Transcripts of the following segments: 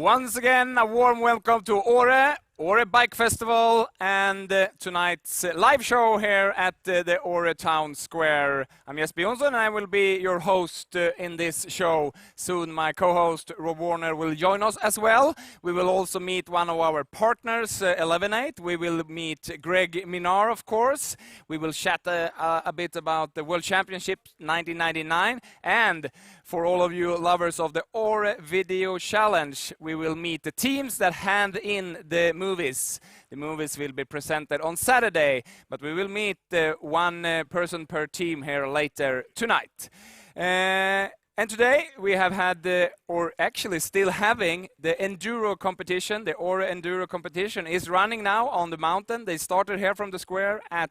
Once again, a warm welcome to Åre Bike Festival, and tonight's live show here at the Åre Town Square. I'm Jesper Jonsson, and I will be your host in this show. Soon my co-host Rob Warner will join us as well. We will also meet one of our partners, 11-8. We will meet Greg Minar, of course. We will chat a bit about the World Championship 1999, and for all of you lovers of the Åre Video Challenge, we will meet the teams that hand in the movies. The movies will be presented on Saturday, but we will meet one person per team here later tonight. And today we have had, or actually still having, the Enduro Competition. The Åre Enduro Competition is running now on the mountain. They started here from the square at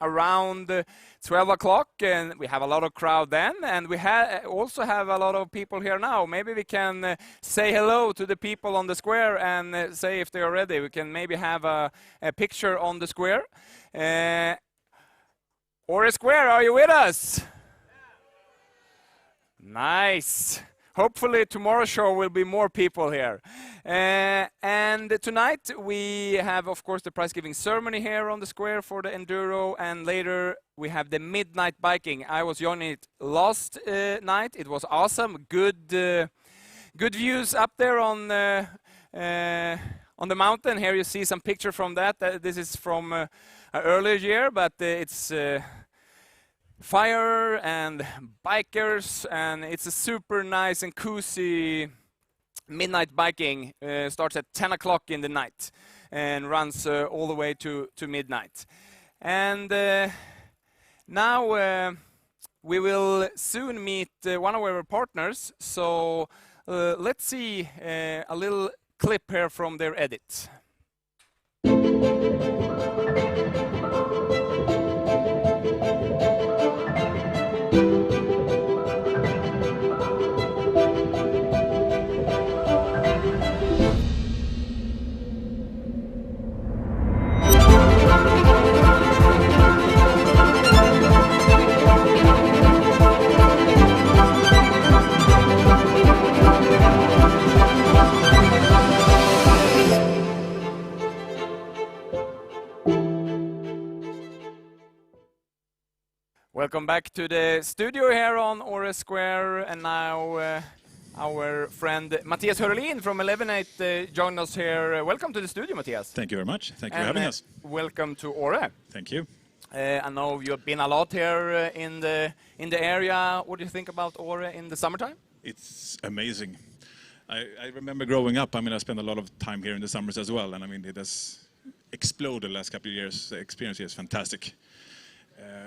around 12 o'clock, and we have a lot of crowd then, and we also have a lot of people here now. Maybe we can say hello to the people on the square and say if they are ready. We can maybe have a picture on the square. Åre Square, are you with us? Nice. Hopefully tomorrow's show will be more people here. And tonight we have, of course, the prize-giving ceremony here on the square for the Enduro, and later we have the midnight biking. I was on it last night. It was awesome. Good views up there on the mountain. Here you see some picture from that. This is from an earlier year, but it's fire and bikers, and it's a super nice and cozy midnight biking. Starts at 10 o'clock in the night and runs all the way to midnight. And now we will soon meet one of our partners, so let's see a little clip here from their edit. Welcome back to the studio here on Åre Square, and now our friend Mattias Hörlin from 11-8 joined us here. Welcome to the studio, Mattias. Thank you very much. Thank you for having us. Welcome to Åre. Thank you. I know you've been a lot here in the area. What do you think about Åre in the summertime? It's amazing. I remember growing up. I mean, I spent a lot of time here in the summers as well, and I mean, it has exploded the last couple of years. The experience here is fantastic.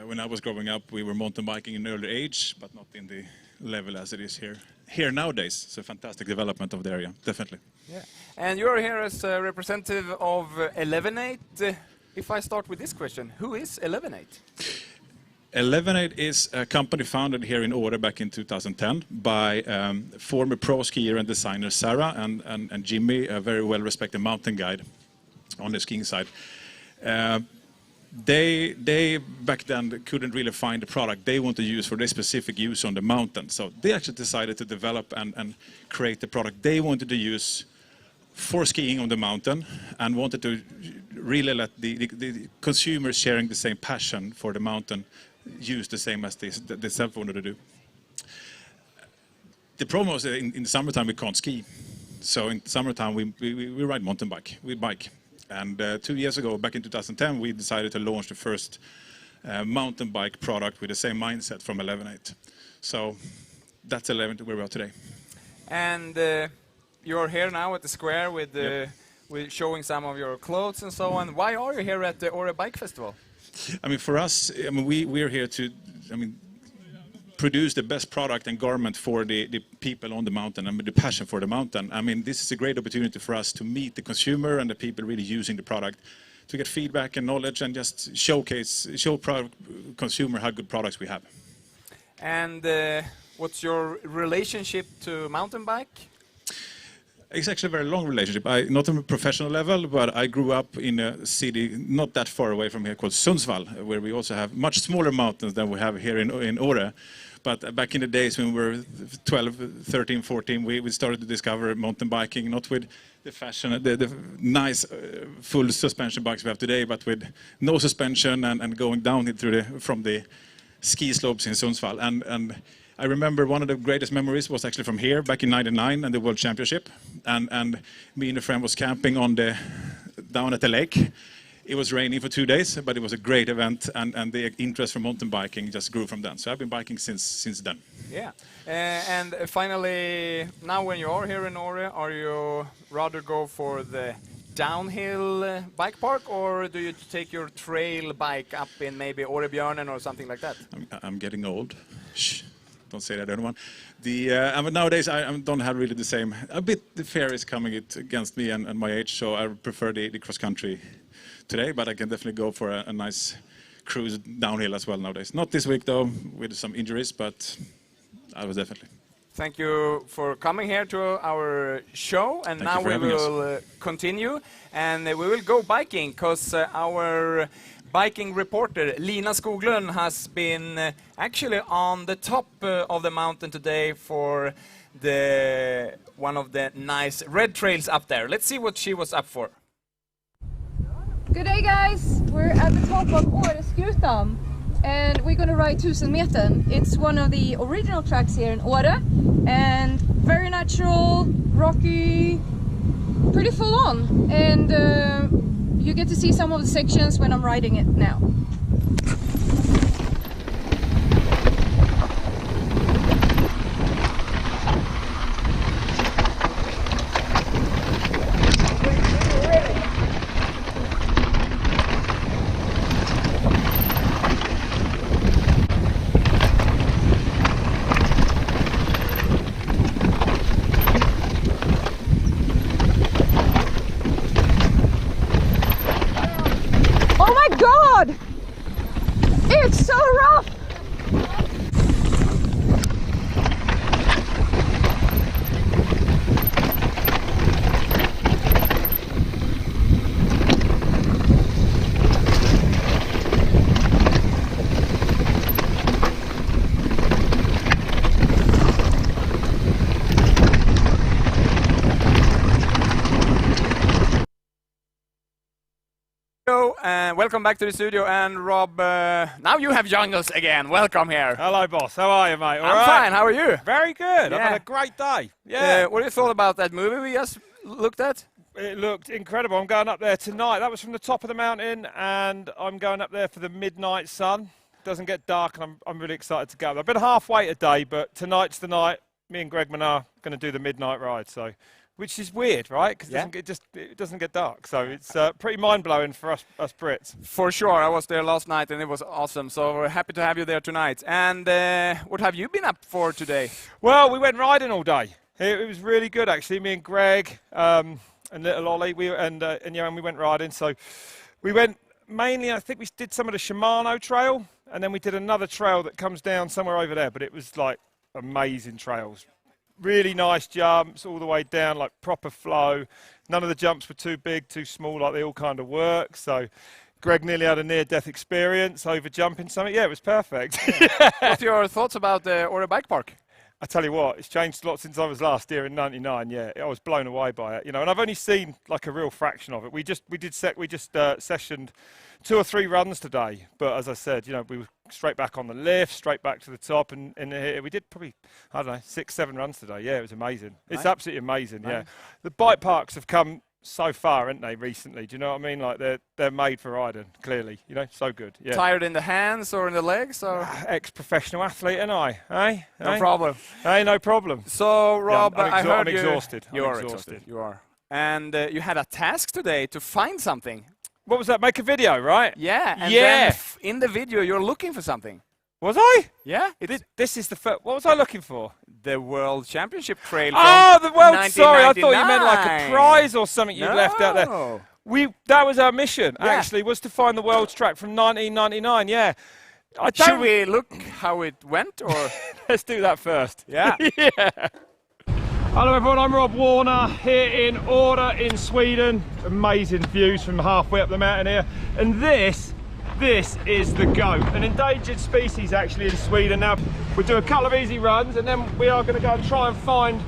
When I was growing up, we were mountain biking in an early age, but not in the level as it is here nowadays. It's a fantastic development of the area, definitely. Yeah. And you're here as a representative of 11-8. If I start with this question, who is 11-8? 11-8 is a company founded here in Åre back in 2010 by former pro skier and designer Sarah and Jimmy, a very well-respected mountain guide on the skiing side. They back then couldn't really find a product they want to use for their specific use on the mountain. So they actually decided to develop and create the product they wanted to use for skiing on the mountain, and wanted to really let the consumers sharing the same passion for the mountain use the same as they themselves wanted to do. The problem was that in the summertime we can't ski. So in summertime we ride mountain bike, we bike. And 2 years ago, back in 2010, we decided to launch the first mountain bike product with the same mindset from 11-8. So that's 11 where we are today. And you're here now at the square with showing some of your clothes and so on. Why are you here at the Åre Bike Festival? I mean, for us, I mean, we're here to, produce the best product and garment for the people on the mountain, and the passion for the mountain. I mean, this is a great opportunity for us to meet the consumer and the people really using the product, to get feedback and knowledge and just show consumer how good products we have. And what's your relationship to mountain bike? It's actually a very long relationship. Not on a professional level, but I grew up in a city not that far away from here called Sundsvall, where we also have much smaller mountains than we have here in Åre. But back in the days when we were 12, 13, 14, we started to discover mountain biking, not with the fashion, the nice full suspension bikes we have today, but with no suspension and going down from the ski slopes in Sundsvall. And I remember one of the greatest memories was actually from here back in '99 and the World Championship. And me and a friend was camping down at the lake. It was raining for 2 days, but it was a great event, and the interest for mountain biking just grew from then. So I've been biking since then. Yeah. And finally, now when you are here in Åre, are you rather go for the downhill bike park, or do you take your trail bike up in maybe Årebjörnen or something like that? I'm getting old. Shh. Don't say that to anyone. Nowadays, I don't have really the same. A bit the fear is coming against me and my age, so I prefer the cross country today. But I can definitely go for a nice cruise downhill as well nowadays. Not this week though, with some injuries, but I was definitely. Thank you for coming here to our show, and now we will continue, and we will go biking because our biking reporter Lina Skoglund has been actually on the top of the mountain today for one of the nice red trails up there. Let's see what she was up for. Good day guys, we're at the top of Åreskutan and we're gonna ride 1000 metern. It's one of the original tracks here in Åre and very natural, rocky, pretty full on, and you get to see some of the sections when I'm riding it now. God! It's so rough! Welcome back to the studio, and Rob, now you have joined us again. Welcome here. Hello, boss. How are you, mate? All I'm right? fine. How are you? Very good. Yeah. I've had a great day. Yeah. What do you thought about that movie we just looked at? It looked incredible. I'm going up there tonight. That was from the top of the mountain, and I'm going up there for the midnight sun. It doesn't get dark, and I'm really excited to go. I've been halfway today, but tonight's the night. Me and Greg Manar are going to do the midnight ride, so. Which is weird, right? Because it doesn't get dark. So it's pretty mind-blowing for us Brits. For sure. I was there last night and it was awesome. So we're happy to have you there tonight. And what have you been up for today? Well, we went riding all day. It was really good, actually. Me and Greg and little Ollie, and Johan, we went riding. So we went mainly, I think we did some of the Shimano trail, and then we did another trail that comes down somewhere over there. But it was like amazing trails. Really nice jumps all the way down, like proper flow. None of the jumps were too big, too small, like they all kind of work. So Greg nearly had a near-death experience over jumping something. Yeah, it was perfect. What's your thoughts about the Åre Bike Park? I tell you what, it's changed a lot since I was last here in '99. Yeah, I was blown away by it, you know. And I've only seen like a real fraction of it. We just sessioned 2 or 3 runs today. But as I said, you know, we were straight back on the lift, straight back to the top, and we did probably, I don't know, 6, 7 runs today. Yeah, it was amazing. It's absolutely amazing. Yeah, the bike parks have come so far, haven't they, recently? Do you know what I mean? Like they're made for riding, clearly. You know, so good. Yeah. Tired in the hands or in the legs? Or ex-professional athlete, and I. No problem. Hey, no problem. So, Rob, yeah, I heard I'm exhausted. You are exhausted. You are. And you had a task today to find something. What was that? Make a video, right? Yeah. And then in the video, you're looking for something. Was I? Yeah. This is the first. What was I looking for? The World Championship trail. Oh, the World. Sorry, I thought you meant like a prize or something you left out there. That was our mission, actually, was to find the world's track from 1999. Yeah. Should we look how it went, or let's do that first? Yeah. Yeah. Hello everyone, I'm Rob Warner here in Åre in Sweden. Amazing views from halfway up the mountain here. And this is the goat, an endangered species actually in Sweden. Now, we'll do a couple of easy runs and then we are going to go and try and find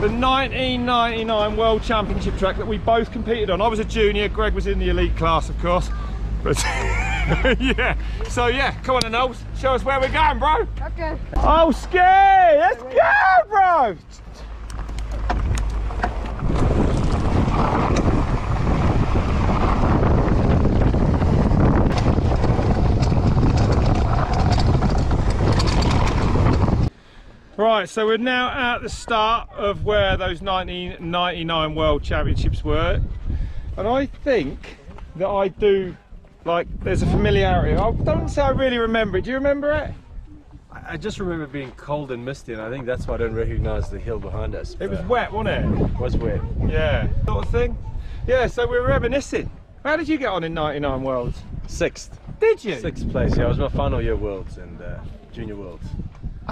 the 1999 World Championship track that we both competed on. I was a junior, Greg was in the elite class of course. But yeah, so yeah, come on Anil, show us where we're going, bro. Okay. Oh, ski, let's go, bro. Right, so we're now at the start of where those 1999 World Championships were, and I think that I do, like, there's a familiarity. I don't say I really remember it. Do you remember it? I just remember it being cold and misty, and I think that's why I don't recognize the hill behind us. It was wet, wasn't it? It was wet. Yeah, sort of thing. Yeah, so we're reminiscing. How did you get on in 99 Worlds? 6th. Did you? 6th place, yeah. It was my final year Worlds and Junior Worlds.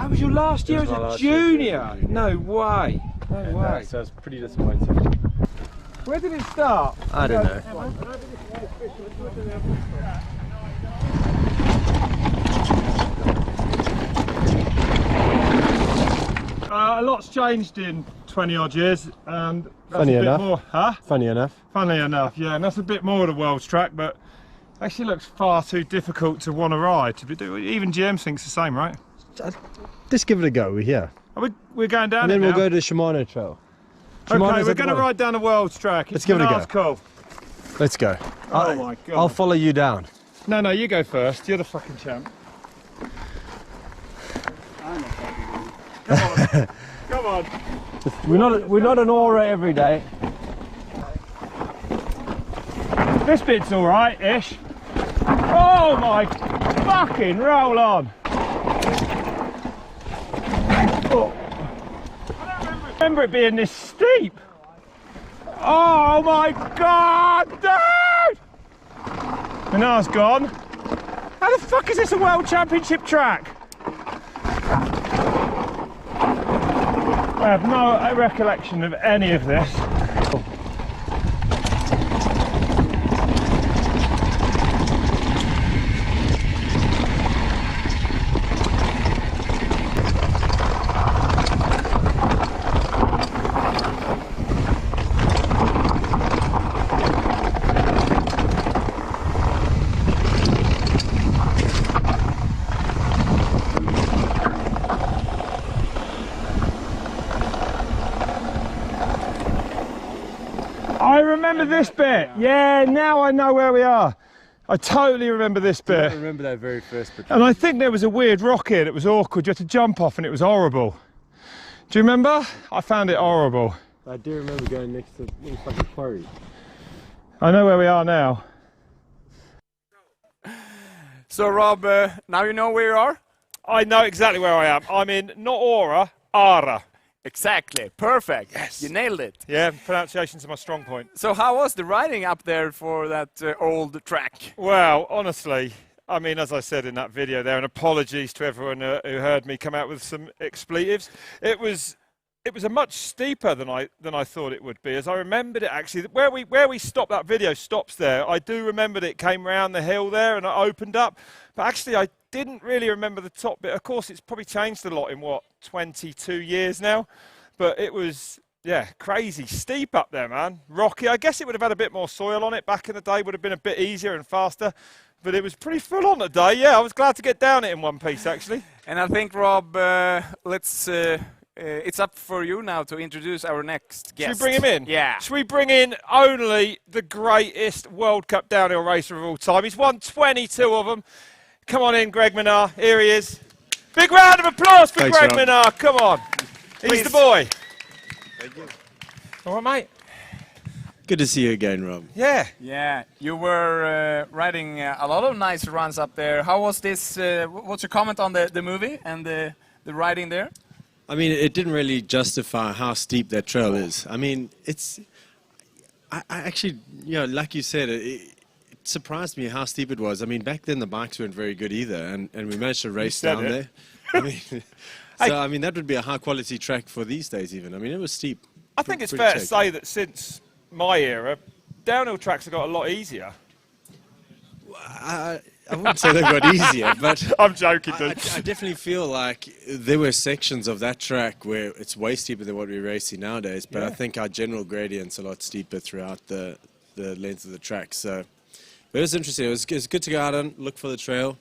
Oh, was your last year as a junior? No way. No way. So I was pretty disappointed. Where did it start? I don't know. A lot's changed in 20 odd years, and that's Funny a bit enough. more, huh? Funny enough. Funny enough, yeah, and that's a bit more of the world's track, but actually looks far too difficult to want to ride. To be doing. Even GM thinks the same, right? Just give it a go, we're here. We're going down And then it we'll now. go to Shimano Trail. Okay, Shimano's we're at the going to bottom. ride down the world's track. Let's give it a go. That's cool. Let's go. Oh my god. I'll follow you down. No, you go first. You're the fucking champ. Come on. Come on. We're not an Åre every day. This bit's alright-ish. Oh my fucking roll on. Oh. I don't remember it being this steep. Oh my god, dude! And now it's gone. How the fuck is this a world championship track? I have no recollection of any of this. I remember this bit. Yeah, now I know where we are. I totally remember this I bit. remember that very first bit. And I think there was a weird rock here. It was awkward. You had to jump off and it was horrible. Do you remember? I found it horrible. I do remember going next to, it was like a quarry. I know where we are now. So Rob, now you know where you are? I know exactly where I am. I'm in not Åre, Ara. Exactly, perfect. Yes. You nailed it. Yeah, pronunciation's my strong point. So how was the riding up there for that old track? Well, honestly, I mean, as I said in that video there, and apologies to everyone who heard me come out with some expletives, it was a much steeper than I thought it would be. As I remembered it actually, where we stopped, that video stops there. I do remember that it came round the hill there and it opened up, but actually I didn't really remember the top bit. Of course, it's probably changed a lot in what, 22 years now, but it was, yeah, crazy steep up there, man. Rocky. I guess it would have had a bit more soil on it back in the day, would have been a bit easier and faster, but it was pretty full on today. Yeah, I was glad to get down it in one piece actually. And I think, Rob, it's up for you now to introduce our next guest. Should we bring him in? Yeah. Should we bring in only the greatest World Cup downhill racer of all time? He's won 22 of them. Come on in, Greg Minnaar. Here he is. Big round of applause for Thanks, Greg Rob. Minnaar. Come on. He's Please. the boy. Thank you. All right, mate. Good to see you again, Rob. Yeah. Yeah, you were riding a lot of nice runs up there. How was this? What's your comment on the movie and the riding there? I mean, it didn't really justify how steep that trail is. I mean, I actually, you know, like you said, it surprised me how steep it was. I mean, back then the bikes weren't very good either, and we managed to race said down it. there. I mean, So, I mean, that would be a high-quality track for these days even. I mean, it was steep. I think it's Pretty fair to check. say that since my era, downhill tracks have got a lot easier. I wouldn't say they got easier, but I'm joking, I dude. definitely feel like there were sections of that track where it's way steeper than what we're racing nowadays, but I think our general gradient's a lot steeper throughout the length of the track. So but it was interesting. It was good to go out and look for the trail.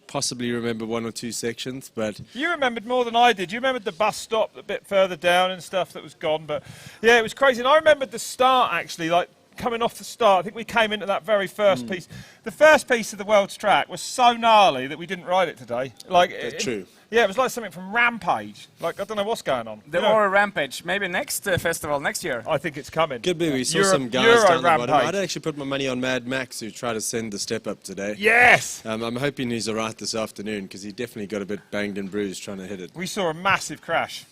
Possibly remember one or two sections, but You remembered more than I did. You remembered the bus stop a bit further down and stuff that was gone. But yeah, it was crazy. And I remembered the start actually, like coming off the start. I think we came into that very first piece. The first piece of the world's track was so gnarly that we didn't ride it today. Like true. Yeah, it was like something from Rampage. Like I don't know what's going on. The Ore Rampage, maybe next festival next year. I think it's coming. Could be. We saw Euro- some guys Euro down the bottom. Rampage. I'd actually put my money on Mad Max, who tried to send the step up today. Yes. I'm hoping he's all right this afternoon because he definitely got a bit banged and bruised trying to hit it. We saw a massive crash.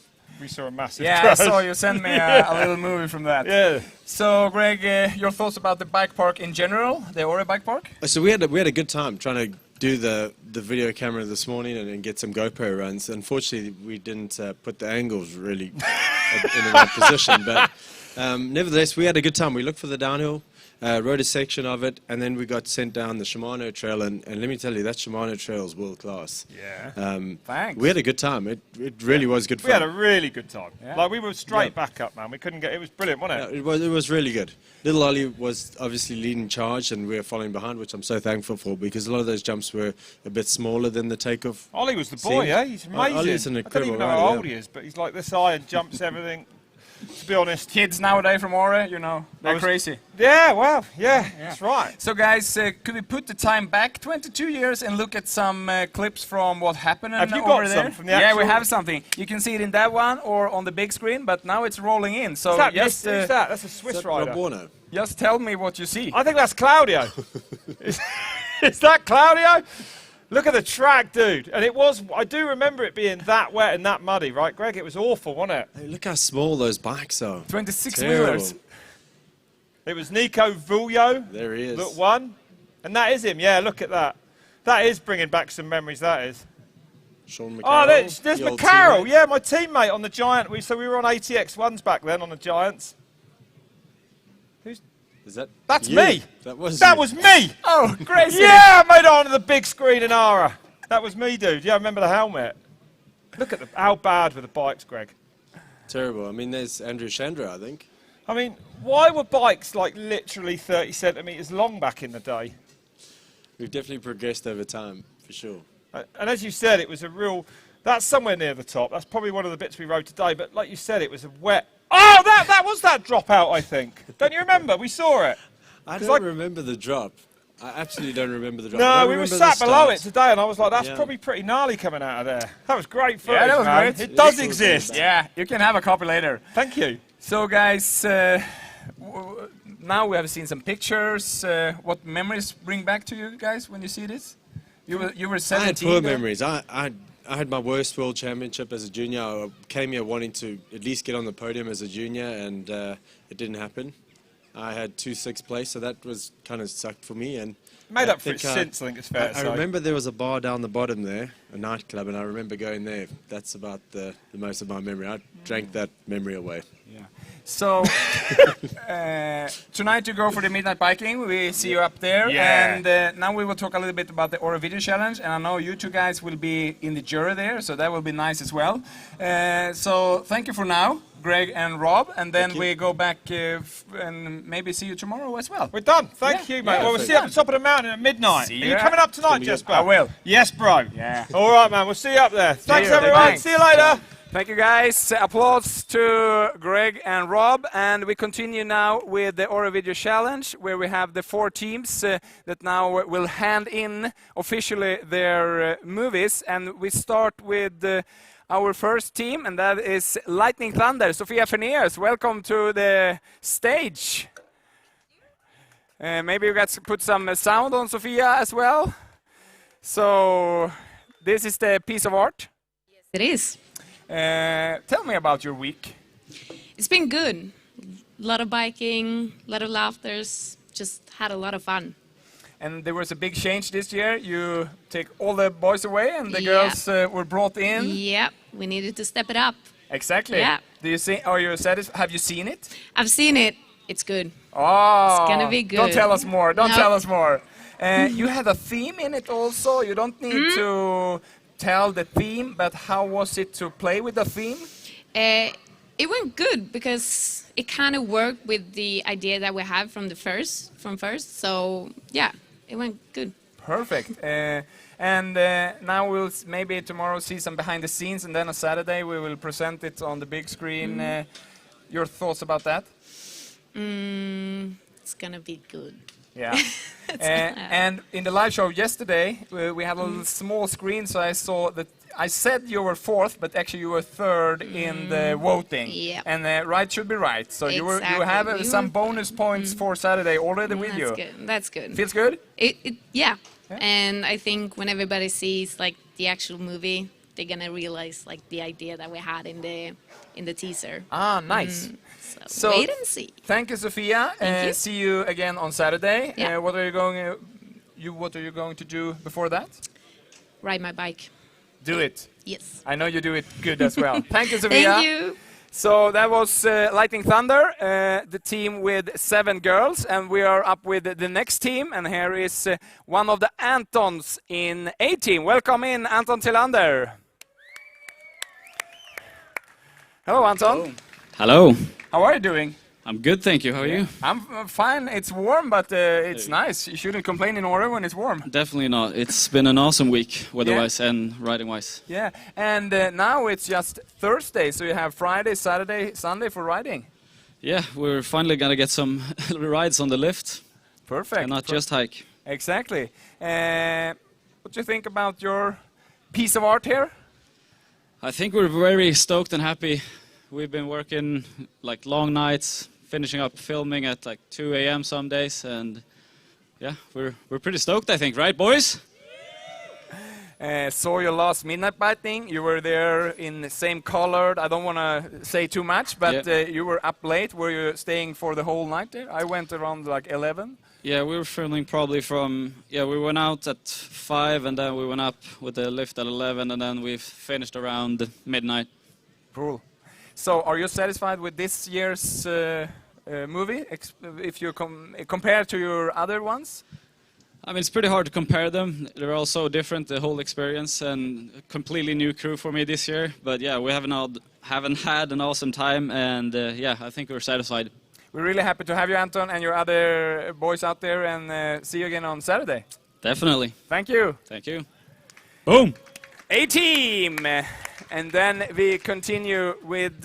Yeah, I saw you send me a little movie from that. Yeah. So, Greg, your thoughts about the bike park in general, the Ore bike park? So we had a good time trying to do the video camera this morning and get some GoPro runs. Unfortunately, we didn't put the angles really in the right position, but nevertheless, we had a good time. We looked for the downhill, rode a section of it, and then we got sent down the Shimano trail, and let me tell you, that Shimano trail is world class. Yeah. Thanks. We had a good time. It really was good fun. We had a really good time. Yeah. Like we were straight back up, man. We couldn't get. It was brilliant, wasn't it? It was really good. Little Ollie was obviously leading charge, and we were following behind, which I'm so thankful for because a lot of those jumps were a bit smaller than the takeoff. Ollie was the boy, Seems- eh? He's amazing. Ollie's an I don't incredible even know how rider, old yeah. he is, but he's like this high and jumps everything. To be honest. Kids nowadays from Ore, you know, they're crazy. Yeah, well, yeah, that's right. So, guys, could we put the time back 22 years and look at some clips from what happened Have you over got there? some from the Yeah, we actual- have something. You can see it in that one or on the big screen, but now it's rolling in. So, Is that, just, who's that? That's a Swiss Is that rider. Rob Warner? just tell me what you see. I think that's Claudio. is that Claudio? Look at the track, dude. And it was, I do remember it being that wet and that muddy, right, Greg? It was awful, wasn't it? Hey, look how small those bikes are. 26 Terrible. wheelers. It was Nico Vullo. There he is. Look, one. And that is him. Yeah, look at that. That is bringing back some memories, that is. Sean McCarroll. Oh, there's the old McCarroll. teammate. Yeah, my teammate on the Giant. So we were on ATX1s back then on the Giants. Is that That's you? me. That was That you. was me. Oh, crazy. Yeah, I made it onto the big screen in Ara. That was me, dude. Yeah, I remember the helmet. Look at how bad were the bikes, Greg. terrible. I mean, there's Andrew Chandra, I think. I mean, why were bikes like literally 30 centimetres long back in the day? We've definitely progressed over time, for sure. And as you said, it was a real... That's somewhere near the top. That's probably one of the bits we rode today. But like you said, it was a wet... Oh, that was that dropout, I think. Don't you remember? We saw it. I 'Cause don't remember the drop. I absolutely don't remember the drop. I No, don't we were remember sat the below start. it today, and I was like, that's Yeah. probably pretty gnarly coming out of there. That was great footage, that was man. great. It does This was exist. really Yeah, you can have a copy later. Thank you. So, guys, now we have seen some pictures. What memories bring back to you guys when you see this? You were I 17. had poor then? memories. I had my worst world championship as a junior. I came here wanting to at least get on the podium as a junior, and it didn't happen. I had 2/6 place, so that was kind of sucked for me. And Made I up for it think, since, I think it's fair to I say. remember there was a bar down the bottom there, a nightclub, and I remember going there. That's about the most of my memory. I drank that memory away. So, tonight you go for the midnight biking. We see you up there. Yeah. And now we will talk a little bit about the Ore Video Challenge. And I know you two guys will be in the jury there, so that will be nice as well. So, thank you for now, Greg and Rob. And then we go back and maybe see you tomorrow as well. We're done. Thank Yeah, you, mate. yeah, well, we'll we're see you up done. at the top of the mountain at midnight. See Are you ya. coming up tonight, be Jesper? I will. Yes, bro. Yeah. All right, man. We'll see you up there. Thanks, you. everyone. Thanks. See you later. Thank you, guys. Applause to Greg and Rob. And we continue now with the Ore Video Challenge, where we have the 4 teams that now will hand in officially their movies. And we start with our first team, and that is Lightning Thunder. Sofia Feniers, welcome to the stage. Maybe you guys put some sound on Sofia as well. So this is the piece of art. It is. Tell me about your week. It's been good. A lot of biking, a lot of laughters, just had a lot of fun. And there was a big change this year. You take all the boys away, and the Yeah. girls were brought in. Yep, we needed to step it up. Exactly. Yeah. Do you see? Are you satisfied? Have you seen it? I've seen it. It's good. Oh, It's gonna be Don't good. tell us more. Don't No. tell us more. You had a theme in it also. You don't need Mm-hmm. to tell the theme, but how was it to play with the theme? It went good because it kind of worked with the idea that we had from first. So yeah, it went good. Perfect. And now we'll maybe tomorrow see some behind the scenes, and then on Saturday we will present it on the big screen. Your thoughts about that? It's gonna be good. Yeah. And in the live show yesterday, we had a little small screen, so I saw that I said you were fourth, but actually you were third in the voting. Yep. And right should be right. So you Exactly. have We some were- bonus points for Saturday already with That's you. good. That's good. Feels good? Yeah. And I think when everybody sees like the actual movie, they're gonna realize like the idea that we had in the teaser. Ah, nice. So wait and see. Thank you, Sofia. Thank you. See you again on Saturday. Yeah. What are you going to do before that? Ride my bike. Do it. Yes. I know you do it good as well. Thank you, Sofia. Thank you. So that was Lightning Thunder, the team with 7 girls, and we are up with the next team, and here is one of the Antons in A team. Welcome in, Anton Tillander. Hello, Anton. Hello. How are you doing? I'm good, thank you. How are you? I'm fine. It's warm, but it's nice. You shouldn't complain in Åre when it's warm. Definitely not. It's been an awesome week, weather-wise and riding-wise. Yeah, and now it's just Thursday, so you have Friday, Saturday, Sunday for riding. Yeah, we're finally gonna get some rides on the lift Perfect. and not just hike. Exactly. What do you think about your piece of art here? I think we're very stoked and happy. We've been working like long nights, finishing up filming at like 2 a.m. some days, and yeah, we're pretty stoked, I think, right, boys? Saw your last midnight biting. You were there in the same colored. I don't want to say too much, but Yeah. you were up late. Were you staying for the whole night there? I went around like 11. Yeah, we were filming probably from, we went out at 5 and then we went up with the lift at 11 and then we finished around midnight. Cool. So, are you satisfied with this year's movie? If you compare to your other ones? I mean, it's pretty hard to compare them. They're all so different, the whole experience, and a completely new crew for me this year. But yeah, we haven't had an awesome time, and I think we're satisfied. We're really happy to have you, Anton, and your other boys out there, and see you again on Saturday. Definitely. Thank you. Thank you. Boom! A-team! And then we continue with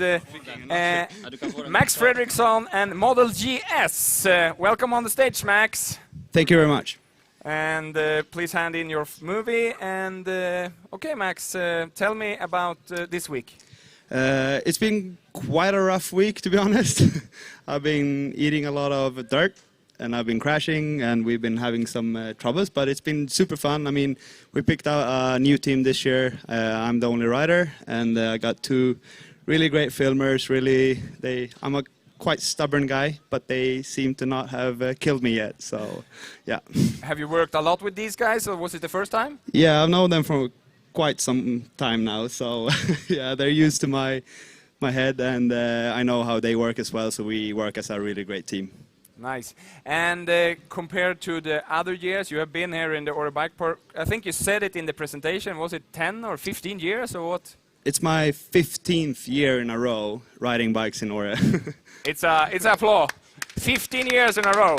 Max Frederickson and Model Gs. Welcome on the stage, Max. Thank you very much. And please hand in your movie. And okay, Max, tell me about this week. It's been quite a rough week, to be honest. I've been eating a lot of dirt, and I've been crashing, and we've been having some troubles, but it's been super fun. I mean, we picked out a new team this year. I'm the only rider, and I got 2 really great filmers. I'm a quite stubborn guy, but they seem to not have killed me yet, so yeah. Have you worked a lot with these guys, or was it the first time? Yeah, I've known them for quite some time now, so yeah, they're used to my head, and I know how they work as well, so we work as a really great team. Nice. And compared to the other years, you have been here in the Åre Bike Park. I think you said it in the presentation. Was it 10 or 15 years or what? It's my 15th year in a row riding bikes in Åre. It's a flaw. 15 years in a row.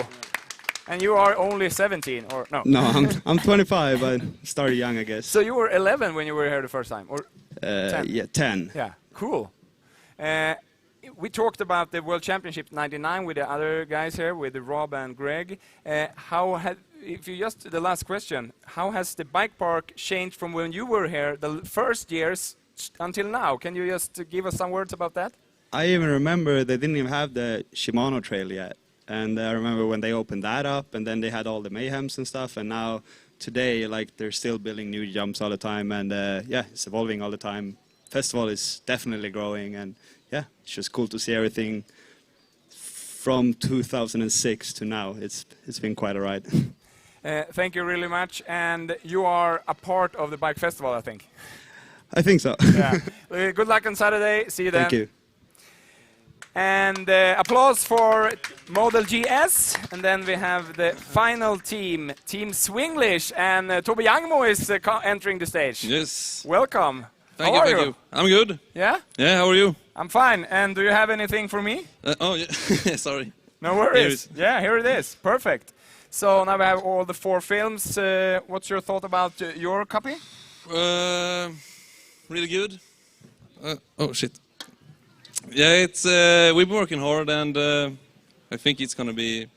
And you are only 17, or no? No, I'm 25. I started young, I guess. So you were 11 when you were here the first time, or 10? Yeah, 10. Yeah, cool. We talked about the World Championship '99 with the other guys here, with Rob and Greg. The last question, how has the bike park changed from when you were here, the first years, until now? Can you just give us some words about that? I even remember they didn't even have the Shimano trail yet. And I remember when they opened that up, and then they had all the mayhems and stuff, and now today, like, they're still building new jumps all the time, and it's evolving all the time. Festival is definitely growing, and yeah, it's just cool to see everything from 2006 to now. It's been quite a ride. Thank you really much. And you are a part of the bike festival, I think. I think so. Yeah. Good luck on Saturday. See you then. Thank you. And applause for Model GS. And then we have the final team, Team Swinglish. And Toby Youngmo is entering the stage. Yes. Welcome. Thank How you, are thank you. I'm good. Yeah? Yeah, how are you? I'm fine. And do you have anything for me? Oh, yeah. Sorry. No worries. Yeah, here it is. Perfect. So now we have all the 4 films. What's your thought about your copy? Really good. Oh, shit. Yeah, it's we've been working hard, and I think it's gonna be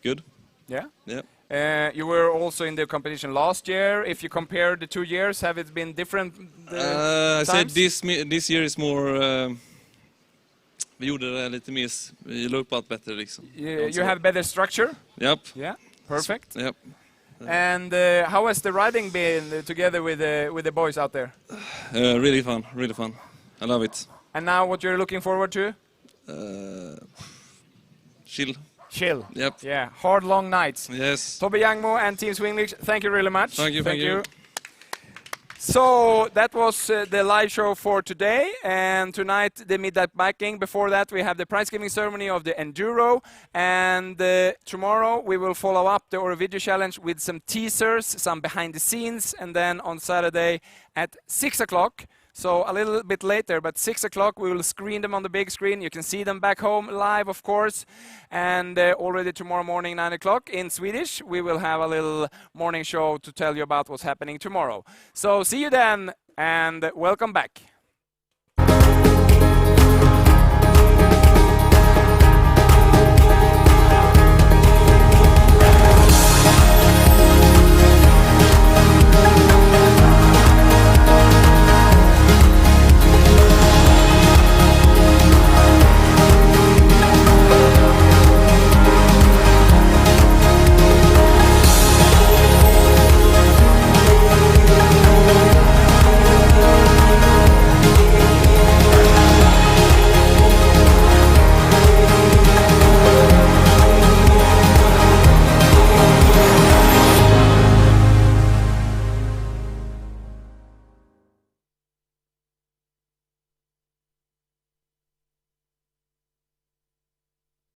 good. Yeah? Yeah. You were also in the competition last year. If you compare the 2 years, have it been different I said times? this year is more... Vi gjorde det lite mer... Vi la upp allt bättre liksom. You have better structure? Yep. Yeah, perfect. Yep. And how has the riding been together with the boys out there? Really fun, really fun. I love it. And now what you're looking forward to? Chill. Chill. Yep. Yeah, hard long nights. Yes. Toby Youngmo and Team Swinglish, thank you really much. Thank you. So that was the live show for today, and tonight the Midnight Biking. Before that we have the prize giving ceremony of the Enduro, and tomorrow we will follow up the Ore Video Challenge with some teasers, some behind the scenes, and then on Saturday at 6 o'clock. So a little bit later, but 6 o'clock we will screen them on the big screen. You can see them back home live, of course. And already tomorrow morning, 9 o'clock in Swedish, we will have a little morning show to tell you about what's happening tomorrow. So see you then, and welcome back.